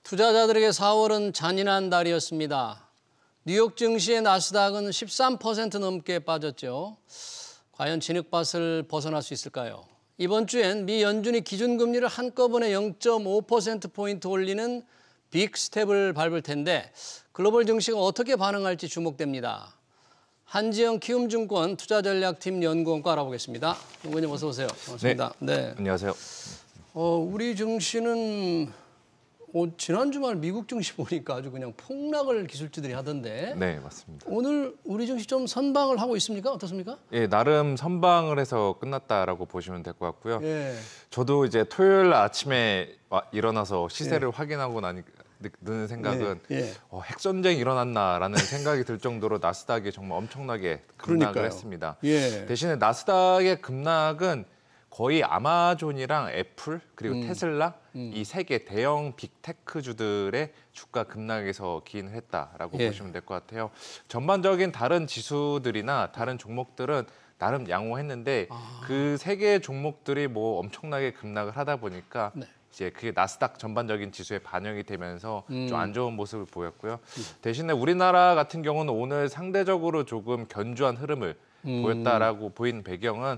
투자자들에게 4월은 잔인한 달이었습니다. 뉴욕 증시의 나스닥은 13% 넘게 빠졌죠. 과연 진흙밭을 벗어날 수 있을까요? 이번 주엔 미 연준이 기준금리를 한꺼번에 0.5%포인트 올리는 빅 스텝을 밟을 텐데 글로벌 증시가 어떻게 반응할지 주목됩니다. 한지영 키움증권 투자전략팀 연구원과 알아보겠습니다. 연구원님 어서 오세요. 반갑습니다. 네. 안녕하세요. 우리 증시는 지난 주말 미국 증시 보니까 아주 그냥 폭락을 기술주들이 하던데. 네, 맞습니다. 오늘 우리 증시 좀 선방을 하고 있습니까? 어떻습니까? 예, 나름 선방을 해서 끝났다라고 보시면 될 것 같고요. 예. 저도 이제 토요일 아침에 일어나서 시세를 확인하고 나니 드는 생각은 핵전쟁이 일어났나라는 생각이 들 정도로 나스닥이 정말 엄청나게 급락을 그러니까요. 했습니다. 예. 대신에 나스닥의 급락은 거의 아마존이랑 애플 그리고 테슬라 이 세 개 대형 빅테크주들의 주가 급락에서 기인을 했다라고 보시면 될 것 같아요. 전반적인 다른 지수들이나 다른 종목들은 나름 양호했는데 그 세 개의 종목들이 뭐 엄청나게 급락을 하다 보니까 이제 그게 나스닥 전반적인 지수에 반영이 되면서 좀 안 좋은 모습을 보였고요. 대신에 우리나라 같은 경우는 오늘 상대적으로 조금 견조한 흐름을 보였다라고 보이는 배경은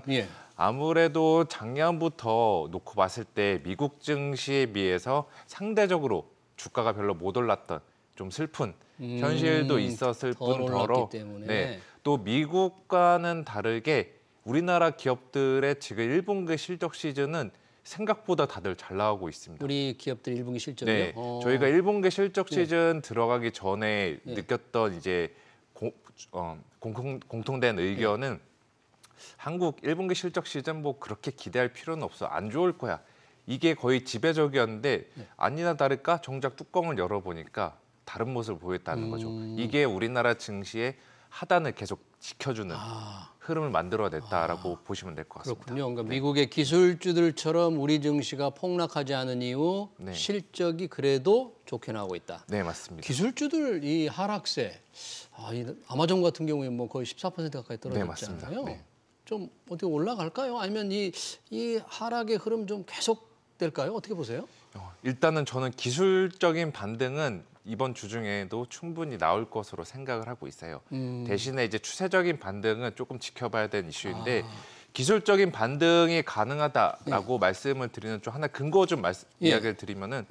아무래도 작년부터 놓고 봤을 때 미국 증시에 비해서 상대적으로 주가가 별로 못 올랐던 좀 슬픈 현실도 있었을 뿐더러 또 미국과는 다르게 우리나라 기업들의 지금 1분기 실적 시즌은 생각보다 다들 잘 나오고 있습니다. 우리 기업들 1분기 실적이요? 네, 저희가 1분기 실적 시즌 들어가기 전에 느꼈던 이제 공통된 의견은 한국 1분기 실적 시즌 뭐 그렇게 기대할 필요는 없어. 안 좋을 거야. 이게 거의 지배적이었는데 아니나 다를까 정작 뚜껑을 열어보니까 다른 모습을 보였다는 거죠. 이게 우리나라 증시의 하단을 계속 지켜주는 흐름을 만들어냈다라고 보시면 될 것 같습니다. 그렇군요. 그러니까 미국의 기술주들처럼 우리 증시가 폭락하지 않은 이유 실적이 그래도 좋게 나오고 있다. 네, 맞습니다. 기술주들 이 하락세, 이 아마존 같은 경우에 뭐 거의 14% 가까이 떨어졌잖아요. 네, 맞습니다. 네. 좀 어떻게 올라갈까요? 아니면 이 하락의 흐름 좀 계속될까요? 어떻게 보세요? 일단은 저는 기술적인 반등은 이번 주 중에도 충분히 나올 것으로 생각을 하고 있어요. 대신에 이제 추세적인 반등은 조금 지켜봐야 되는 이슈인데 기술적인 반등이 가능하다라고 말씀을 드리는 좀 하나 근거 좀 이야기를 드리면은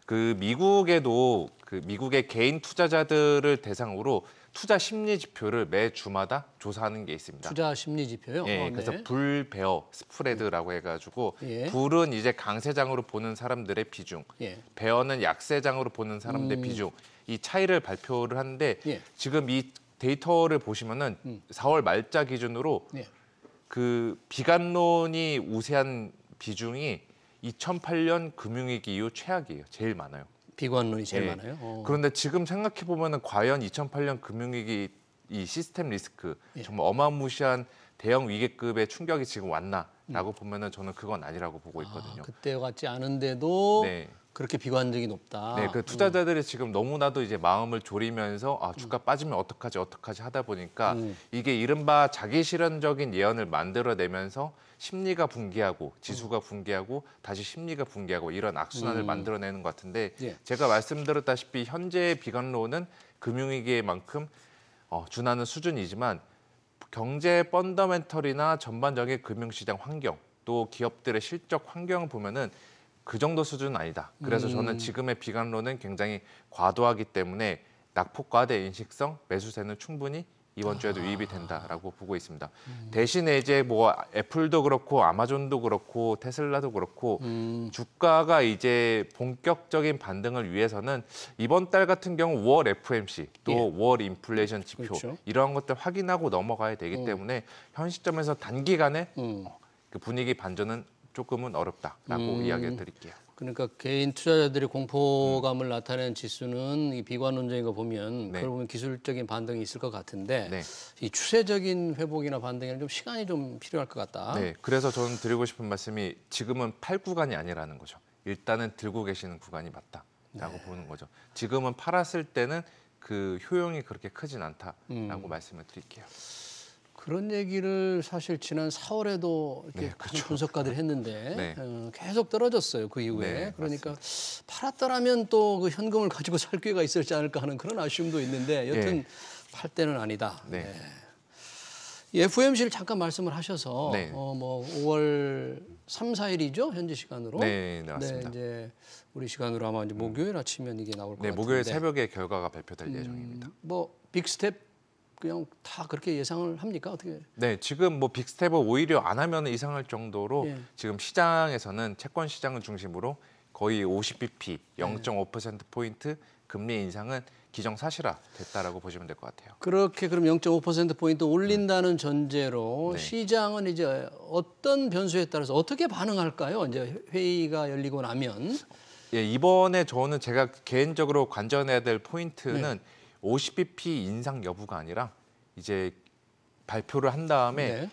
그 미국에도 그 미국의 개인 투자자들을 대상으로 투자 심리 지표를 매 주마다 조사하는 게 있습니다. 투자 심리 지표요? 예, 그래서 불, 베어, 스프레드라고 해가지고 불은 이제 강세장으로 보는 사람들의 비중, 베어는 약세장으로 보는 사람들의 비중, 이 차이를 발표를 하는데 지금 이 데이터를 보시면은 4월 말자 기준으로 그 비관론이 우세한 비중이 2008년 금융위기 이후 최악이에요. 제일 많아요. 비관론이 제일 많아요. 그런데 지금 생각해 보면은 과연 2008년 금융위기 이 시스템 리스크 정말 어마무시한 대형 위기급의 충격이 지금 왔나라고 보면은 저는 그건 아니라고 보고 있거든요. 그때와 같지 않은데도 그렇게 비관적이 높다. 네, 그 투자자들이 지금 너무나도 이제 마음을 졸이면서 주가 빠지면 어떡하지 하다 보니까 이게 이른바 자기 실현적인 예언을 만들어내면서 심리가 붕괴하고 지수가 붕괴하고 다시 심리가 붕괴하고 이런 악순환을 만들어내는 것 같은데 제가 말씀드렸다시피 현재의 비관론은 금융위기만큼 준하는 수준이지만 경제 펀더멘털이나 전반적인 금융시장 환경 또 기업들의 실적 환경을 보면은 그 정도 수준은 아니다. 그래서 저는 지금의 비관론은 굉장히 과도하기 때문에 낙폭과대 인식성 매수세는 충분히 이번 주에도 유입이 된다라고 보고 있습니다. 대신에 이제 뭐 애플도 그렇고 아마존도 그렇고 테슬라도 그렇고 주가가 이제 본격적인 반등을 위해서는 이번 달 같은 경우 5월 FMC 또 5월 인플레이션 지표 이러한 것들 확인하고 넘어가야 되기 때문에 현 시점에서 단기간에 그 분위기 반전은 조금은 어렵다라고 이야기를 드릴게요. 그러니까 개인 투자자들이 공포감을 나타내는 지수는 이 비관론적인 거 보면 그걸 보면 기술적인 반등이 있을 것 같은데 이 추세적인 회복이나 반등에는 좀 시간이 좀 필요할 것 같다. 네, 그래서 저는 드리고 싶은 말씀이 지금은 팔 구간이 아니라는 거죠. 일단은 들고 계시는 구간이 맞다라고 보는 거죠. 지금은 팔았을 때는 그 효용이 그렇게 크진 않다라고 말씀을 드릴게요. 그런 얘기를 사실 지난 4월에도 이렇게 네, 많은 그렇죠. 분석가들이 했는데 네. 계속 떨어졌어요. 그 이후에. 네, 그러니까 팔았더라면 또 그 현금을 가지고 살 기회가 있었지 않을까 하는 그런 아쉬움도 있는데 여튼 예. 팔 때는 아니다. 네. 네. 이 FOMC를 잠깐 말씀을 하셔서 네. 뭐 5월 3, 4일이죠 현지 시간으로. 네, 네, 맞습니다. 이제 우리 시간으로 아마 이제 목요일 아침이면 이게 나올 것 네, 같은데. 목요일 새벽에 결과가 발표될 예정입니다. 뭐 빅스텝 그냥 다 그렇게 예상을 합니까? 어떻게? 네, 지금 뭐 빅스텝을 오히려 안 하면 이상할 정도로 예. 지금 시장에서는 채권 시장을 중심으로 거의 50bp, 0.5%포인트 금리 인상은 기정사실화 됐다라고 보시면 될 것 같아요. 그렇게 그럼 0.5%포인트 올린다는 전제로 네. 시장은 이제 어떤 변수에 따라서 어떻게 반응할까요? 이제 회의가 열리고 나면. 예, 이번에 저는 제가 개인적으로 관전해야 될 포인트는 네. 50bp 인상 여부가 아니라 이제 발표를 한 다음에 네.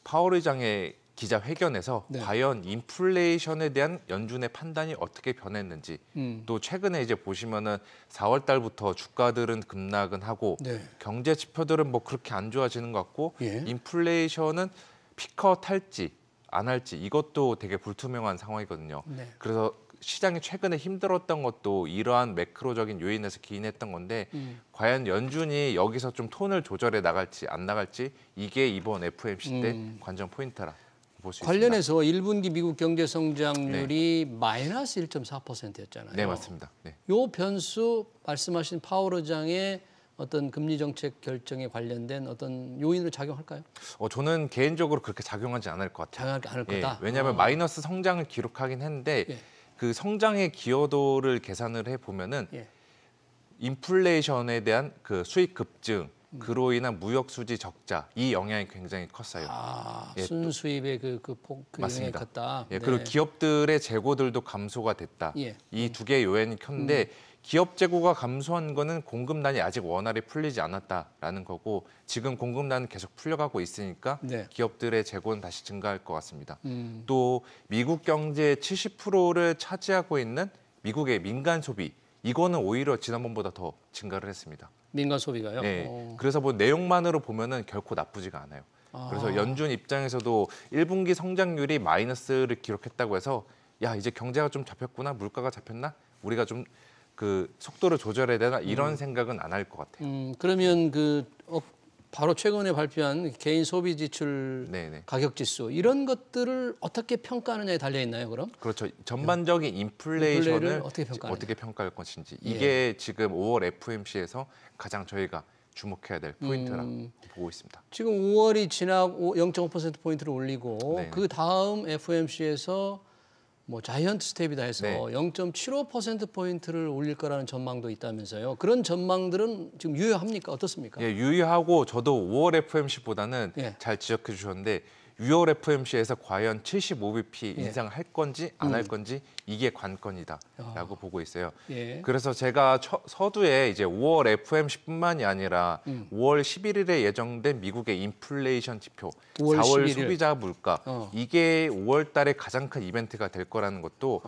파월 의장의 기자회견에서 네. 과연 인플레이션에 대한 연준의 판단이 어떻게 변했는지 또 최근에 이제 보시면은 4월 달부터 주가들은 급락은 하고 네. 경제 지표들은 뭐 그렇게 안 좋아지는 것 같고 예. 인플레이션은 피컷 할지 안 할지 이것도 되게 불투명한 상황이거든요. 네. 그래서 시장이 최근에 힘들었던 것도 이러한 매크로적인 요인에서 기인했던 건데 과연 연준이 여기서 좀 톤을 조절해 나갈지 안 나갈지 이게 이번 FOMC 때 관전 포인트라 볼 수 있습니다. 관련해서 1분기 미국 경제 성장률이 마이너스 1.4%였잖아요. 네, 맞습니다. 네. 요 변수 말씀하신 파월 의장의 어떤 금리 정책 결정에 관련된 어떤 요인으로 작용할까요? 저는 개인적으로 그렇게 작용하지 않을 것 같아요. 작용하지 않을 거다. 왜냐하면 마이너스 성장을 기록하긴 했는데 예. 그 성장의 기여도를 계산을 해 보면은 예. 인플레이션에 대한 그 수익 급증, 그로 인한 무역 수지 적자 이 영향이 굉장히 컸어요. 예, 순수입의 그 영향이 맞습니다. 컸다. 예, 그리고 기업들의 재고들도 감소가 됐다. 예. 이 두 개의 요인이 컸는데 기업 재고가 감소한 거는 공급난이 아직 원활히 풀리지 않았다라는 거고 지금 공급난은 계속 풀려가고 있으니까 네. 기업들의 재고는 다시 증가할 것 같습니다. 또 미국 경제의 70%를 차지하고 있는 미국의 민간 소비 이거는 오히려 지난번보다 더 증가를 했습니다. 민간 소비가요? 네. 그래서 뭐 내용만으로 보면은 결코 나쁘지가 않아요. 그래서 연준 입장에서도 1분기 성장률이 마이너스를 기록했다고 해서 야 이제 경제가 좀 잡혔구나 물가가 잡혔나 우리가 좀 그 속도를 조절해야 되나 이런 생각은 안 할 것 같아요. 그러면 바로 최근에 발표한 개인 소비 지출 네네. 가격 지수 이런 것들을 어떻게 평가하느냐에 달려 있나요, 그럼? 그렇죠. 전반적인 인플레이션을 어떻게 평가할 것인지 이게 지금 5월 FOMC에서 가장 저희가 주목해야 될 포인트라고 보고 있습니다. 지금 5월이 지나고 0.5%포인트를 올리고 네. 그 다음 FOMC에서 뭐 자이언트 스텝이다 해서 네. 0.75%포인트를 올릴 거라는 전망도 있다면서요. 그런 전망들은 지금 유효합니까? 어떻습니까? 예, 유의하고 저도 5월 FOMC보다는 예. 잘 지적해 주셨는데 6월 FOMC에서 과연 75bp 인상을 할 건지 안 할 건지 이게 관건이다라고 보고 있어요. 예. 그래서 제가 서두에 이제 5월 FOMC뿐만이 아니라 5월 11일에 예정된 미국의 인플레이션 지표, 5월 4월 11일. 소비자 물가 이게 5월 달에 가장 큰 이벤트가 될 거라는 것도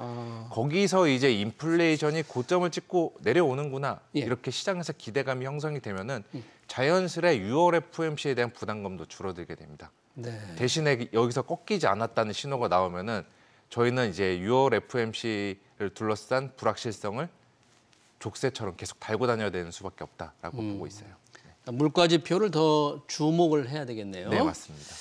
거기서 이제 인플레이션이 고점을 찍고 내려오는구나 예. 이렇게 시장에서 기대감이 형성이 되면은 자연스레 6월 FOMC에 대한 부담감도 줄어들게 됩니다. 네. 대신에 여기서 꺾이지 않았다는 신호가 나오면은 저희는 이제 6월 FOMC를 둘러싼 불확실성을 족쇄처럼 계속 달고 다녀야 되는 수밖에 없다라고 보고 있어요. 물가 지표를 더 주목을 해야 되겠네요. 네, 맞습니다.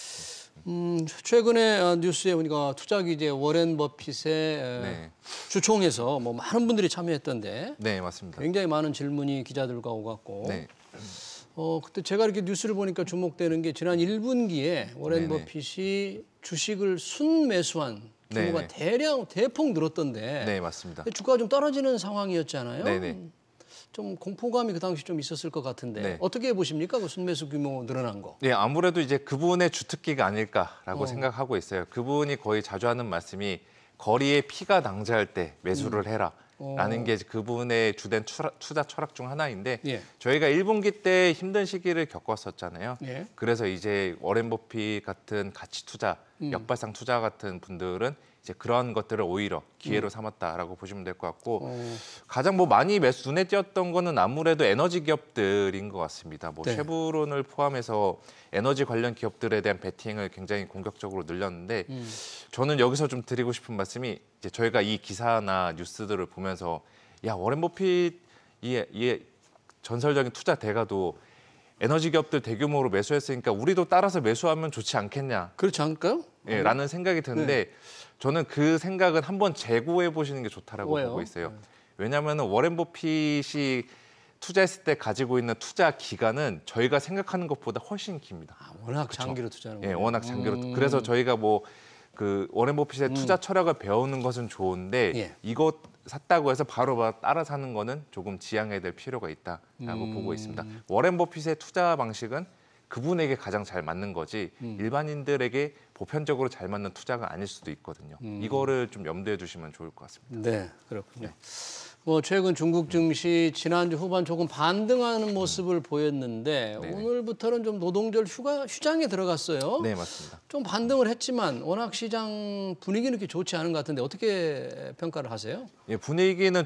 최근에 뉴스에 보니까 투자 기재 워렌 버핏의 네. 주총에서 뭐 많은 분들이 참여했던데 네, 맞습니다. 굉장히 많은 질문이 기자들과 오갔고 네. 그때 제가 이렇게 뉴스를 보니까 주목되는 게 지난 1분기에 워렌 네네. 버핏이 주식을 순매수한 규모가 네네. 대폭 늘었던데 네, 맞습니다. 주가가 좀 떨어지는 상황이었잖아요. 네네. 좀 공포감이 그 당시 좀 있었을 것 같은데 네. 어떻게 보십니까? 그 순매수 규모 늘어난 거. 네, 아무래도 이제 그분의 주특기가 아닐까라고 생각하고 있어요. 그분이 거의 자주 하는 말씀이 거리에 피가 낭자할 때 매수를 해라. 라는 게 그분의 주된 투자 철학 중 하나인데 예. 저희가 1분기 때 힘든 시기를 겪었었잖아요. 예. 그래서 이제 워렌 버핏 같은 가치 투자, 역발상 투자 같은 분들은 이제 그런 것들을 오히려 기회로 삼았다라고 보시면 될 것 같고 가장 뭐 많이 눈에 띄었던 거는 아무래도 에너지 기업들인 것 같습니다. 뭐 네. 쉐브론을 포함해서 에너지 관련 기업들에 대한 베팅을 굉장히 공격적으로 늘렸는데 저는 여기서 좀 드리고 싶은 말씀이 이제 저희가 이 기사나 뉴스들을 보면서 야 워렌 버핏 이 전설적인 투자 대가도 에너지 기업들 대규모로 매수했으니까 우리도 따라서 매수하면 좋지 않겠냐. 그렇지 않을까요? 예, 라는 생각이 드는데 저는 그 생각은 한번 재고해 보시는 게 좋다라고 왜요? 보고 있어요. 왜냐하면 워렌 버핏이 투자했을 때 가지고 있는 투자 기간은 저희가 생각하는 것보다 훨씬 깁니다. 워낙 장기로 투자하는 예, 거예요. 워낙 장기로. 그래서 저희가 뭐 그 워렌 버핏의 투자 철학을 배우는 것은 좋은데 예. 이것 샀다고 해서 바로 따라 사는 거는 조금 지양해야 될 필요가 있다라고 보고 있습니다. 워렌 버핏의 투자 방식은 그분에게 가장 잘 맞는 거지 일반인들에게 보편적으로 잘 맞는 투자가 아닐 수도 있거든요. 이거를 좀 염두에 두시면 좋을 것 같습니다. 네, 그렇군요. 뭐 최근 중국 증시 지난주 후반 조금 반등하는 모습을 보였는데 네네. 오늘부터는 좀 노동절 휴장에 들어갔어요. 네, 맞습니다. 좀 반등을 했지만 워낙 시장 분위기는 그렇게 좋지 않은 것 같은데 어떻게 평가를 하세요? 예, 분위기는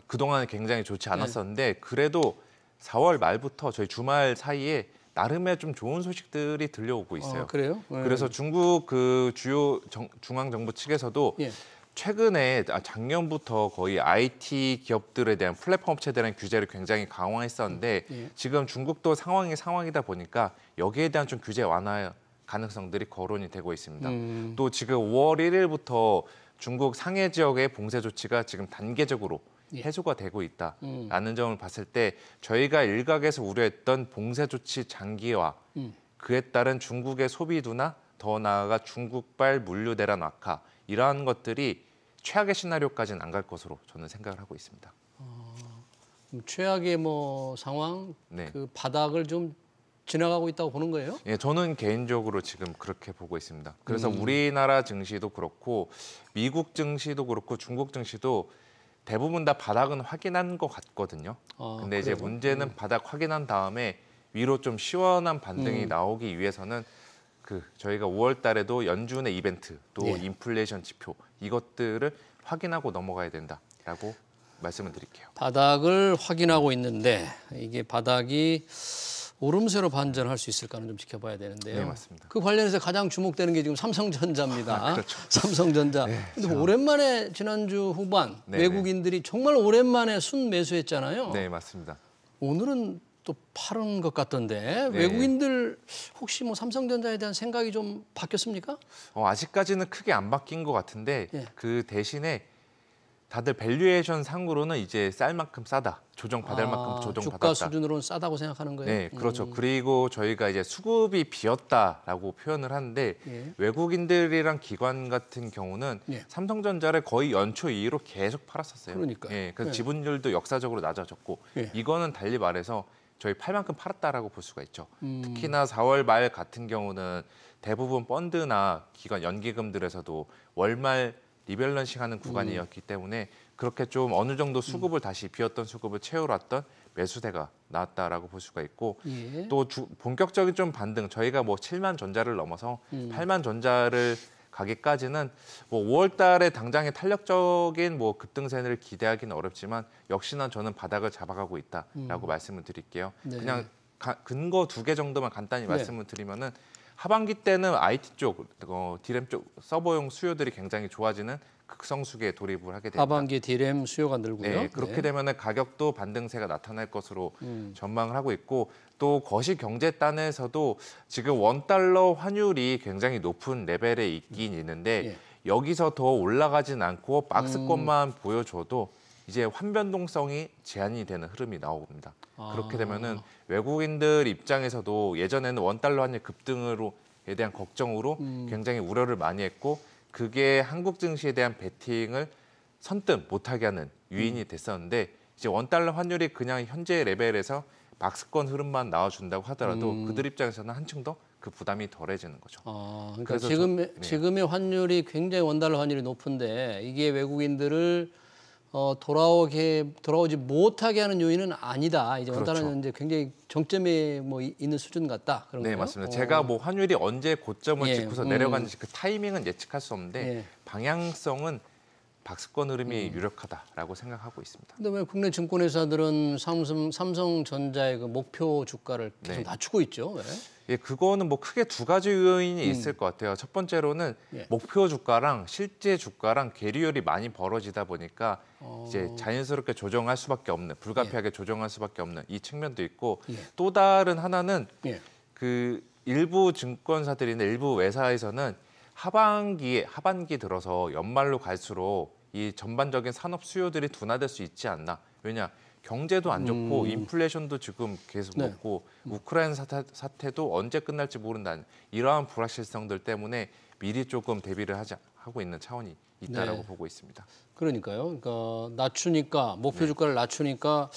그동안 굉장히 좋지 않았었는데 그래도 4월 말부터 저희 주말 사이에 나름의 좀 좋은 소식들이 들려오고 있어요. 그래요? 네. 그래서 중국 그 주요 중앙 정부 측에서도 예. 최근에 작년부터 거의 IT 기업들에 대한 플랫폼 업체들에 대한 규제를 굉장히 강화했었는데 지금 중국도 상황이다 보니까 여기에 대한 좀 규제 완화 가능성들이 거론이 되고 있습니다. 또 지금 5월 1일부터 중국 상해 지역의 봉쇄 조치가 지금 단계적으로 해소가 되고 있다라는 점을 봤을 때 저희가 일각에서 우려했던 봉쇄 조치 장기화 그에 따른 중국의 소비 둔화 더 나아가 중국발 물류 대란 악화 이러한 것들이 최악의 시나리오까지는 안 갈 것으로 저는 생각을 하고 있습니다. 최악의 뭐 상황, 네. 그 바닥을 좀 지나가고 있다고 보는 거예요? 예, 저는 개인적으로 지금 그렇게 보고 있습니다. 그래서 우리나라 증시도 그렇고 미국 증시도 그렇고 중국 증시도 대부분 다 바닥은 확인한 것 같거든요. 근데 이제 그래요? 문제는 바닥 확인한 다음에 위로 좀 시원한 반등이 나오기 위해서는 저희가 5월 달에도 연준의 이벤트 또 인플레이션 지표 이것들을 확인하고 넘어가야 된다라고 말씀을 드릴게요. 바닥을 확인하고 있는데 이게 바닥이 오름세로 반전할 수 있을까는 좀 지켜봐야 되는데요. 네, 맞습니다. 그 관련해서 가장 주목되는 게 지금 삼성전자입니다. 그렇죠. 삼성전자. 근데 오랜만에 지난주 후반 외국인들이 정말 오랜만에 순매수했잖아요. 네, 맞습니다. 오늘은 또 파는 것 같던데 외국인들 혹시 뭐 삼성전자에 대한 생각이 좀 바뀌었습니까? 아직까지는 크게 안 바뀐 것 같은데 그 대신에 다들 밸류에이션 상으로는 이제 쌀 만큼 싸다, 조정받을 만큼 조정받았다. 주가 수준으로는 싸다고 생각하는 거예요? 네, 그렇죠. 그리고 저희가 이제 수급이 비었다라고 표현을 하는데 외국인들이랑 기관 같은 경우는 삼성전자를 거의 연초 이후로 계속 팔았었어요. 그러니까요. 예, 그래서 지분율도 역사적으로 낮아졌고 이거는 달리 말해서 저희 팔 만큼 팔았다라고 볼 수가 있죠. 특히나 4월 말 같은 경우는 대부분 펀드나 기관 연기금들에서도 월말 리밸런싱 하는 구간이었기 때문에 그렇게 좀 어느 정도 수급을 다시 비었던 수급을 채워놨던 매수세가 나왔다라고 볼 수가 있고 또 본격적인 좀 반등 저희가 뭐 7만 전자를 넘어서 8만 전자를 가기까지는 뭐 5월 달에 당장의 탄력적인 뭐 급등세를 기대하기는 어렵지만 역시나 저는 바닥을 잡아가고 있다라고 말씀을 드릴게요. 그냥 근거 2개 정도만 간단히 말씀을 드리면은 하반기 때는 IT 쪽, 디램 쪽 서버용 수요들이 굉장히 좋아지는 극성수기에 돌입을 하게 됩니다. 하반기 디램 수요가 늘고요. 네, 그렇게 되면 가격도 반등세가 나타날 것으로 전망을 하고 있고 또 거시경제단에서도 지금 원달러 환율이 굉장히 높은 레벨에 있긴 있는데 여기서 더 올라가진 않고 박스권만 보여줘도 이제 환변동성이 제한이 되는 흐름이 나옵니다. 그렇게 되면은 외국인들 입장에서도 예전에는 원달러 환율 급등으로에 대한 걱정으로 굉장히 우려를 많이 했고 그게 한국 증시에 대한 베팅을 선뜻 못하게 하는 유인이 됐었는데 이제 원달러 환율이 그냥 현재 레벨에서 박스권 흐름만 나와준다고 하더라도 그들 입장에서는 한층 더 그 부담이 덜해지는 거죠. 그러니까 지금의 환율이 굉장히 원달러 환율이 높은데 이게 외국인들을 돌아오지 못하게 하는 요인은 아니다. 이제 그렇죠. 원달러는 이제 굉장히 정점에 있는 수준 같다. 그런 네, 거예요? 맞습니다. 제가 뭐 환율이 언제 고점을 예, 찍고서 내려가는지 그 타이밍은 예측할 수 없는데 예. 방향성은 박스권 흐름이 유력하다라고 생각하고 있습니다. 근데 왜 국내 증권회사들은 삼성전자의 그 목표 주가를 계속 네. 낮추고 있죠? 왜? 예, 그거는 뭐 크게 두 가지 요인이 있을 것 같아요. 첫 번째로는 예. 목표 주가랑 실제 주가랑 괴리율이 많이 벌어지다 보니까 이제 자연스럽게 조정할 수밖에 없는, 불가피하게 조정할 수밖에 없는 이 측면도 있고 예. 또 다른 하나는 예. 그 일부 증권사들이나 일부 회사에서는 하반기 들어서 연말로 갈수록 이 전반적인 산업 수요들이 둔화될 수 있지 않나. 왜냐? 경제도 안 좋고 인플레이션도 지금 계속 네. 높고 우크라이나 사태도 언제 끝날지 모른다는 이러한 불확실성들 때문에 미리 조금 대비를 하고 있는 차원이 있다라고 네. 보고 있습니다. 그러니까요. 그러니까 목표 주가를 낮추니까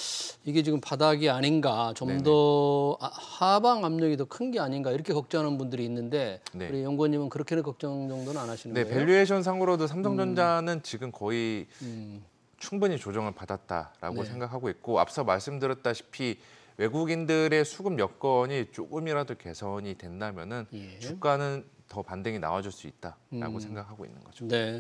이게 지금 바닥이 아닌가, 좀 더 하방 압력이 더 큰 게 아닌가 이렇게 걱정하는 분들이 있는데 네. 우리 연구원님은 그렇게는 걱정 정도는 안 하시는 네, 거예요? 밸류에이션 상으로도 삼성전자는 지금 거의 음. 충분히 조정을 받았다라고 네. 생각하고 있고 앞서 말씀드렸다시피 외국인들의 수급 여건이 조금이라도 개선이 된다면은 예. 주가는 더 반등이 나와줄 수 있다라고 생각하고 있는 거죠. 네.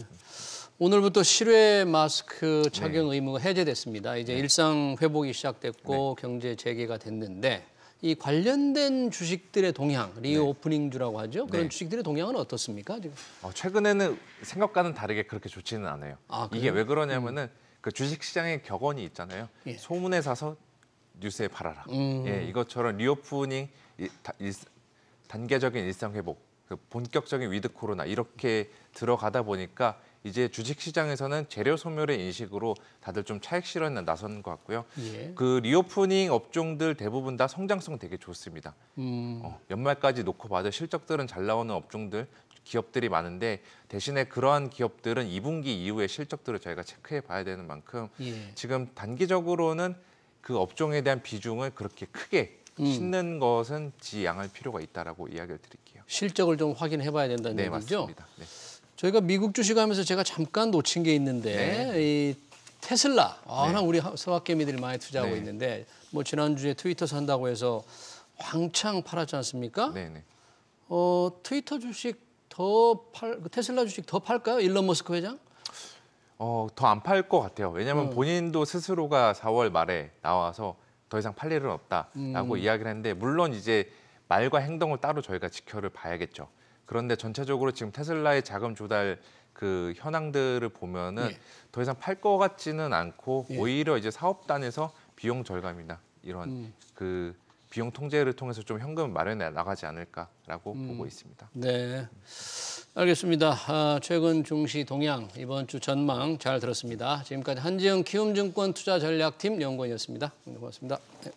오늘부터 실외 마스크 착용 의무가 해제됐습니다. 이제 일상 회복이 시작됐고 경제 재개가 됐는데 이 관련된 주식들의 동향, 리오프닝주라고 하죠. 그런 네. 주식들의 동향은 어떻습니까? 지금? 최근에는 생각과는 다르게 그렇게 좋지는 않아요. 아, 이게 그래요? 왜 그러냐면은 그 주식 시장의 격언이 있잖아요. 예. 소문에 사서 뉴스에 팔아라. 예, 이것처럼 리오프닝, 단계적인 일상 회복, 그 본격적인 위드 코로나 이렇게 들어가다 보니까 이제 주식 시장에서는 재료 소멸의 인식으로 다들 좀 차익 실현에 나선 것 같고요. 예. 그 리오프닝 업종들 대부분 다 성장성 되게 좋습니다. 연말까지 놓고 봐도 실적들은 잘 나오는 업종들, 기업들이 많은데 대신에 그러한 기업들은 2분기 이후에 실적들을 저희가 체크해 봐야 되는 만큼 예. 지금 단기적으로는 그 업종에 대한 비중을 그렇게 크게 싣는 것은 지양할 필요가 있다라고 이야기를 드릴게요. 실적을 좀 확인해 봐야 된다는 네, 얘기죠. 맞습니다. 네. 저희가 미국 주식하면서 제가 잠깐 놓친 게 있는데 이 테슬라, 워낙 우리 서학개미들이 많이 투자하고 네. 있는데 뭐 지난주에 트위터 산다고 해서 왕창 팔았지 않습니까? 네, 네. 트위터 주식 테슬라 주식 더 팔까요? 일론 머스크 회장? 더 안 팔 것 같아요. 왜냐하면 본인도 스스로가 4월 말에 나와서 더 이상 팔 일은 없다라고 이야기를 했는데 물론 이제 말과 행동을 따로 저희가 지켜를 봐야겠죠. 그런데 전체적으로 지금 테슬라의 자금 조달 그 현황들을 보면은 더 이상 팔 것 같지는 않고 오히려 이제 사업단에서 비용 절감이나 이런 그 비용 통제를 통해서 좀 현금을 마련해 나가지 않을까라고 보고 있습니다. 네, 알겠습니다. 최근 증시 동향, 이번 주 전망 잘 들었습니다. 지금까지 한지영 키움증권 투자전략팀 연구원이었습니다. 고맙습니다. 네.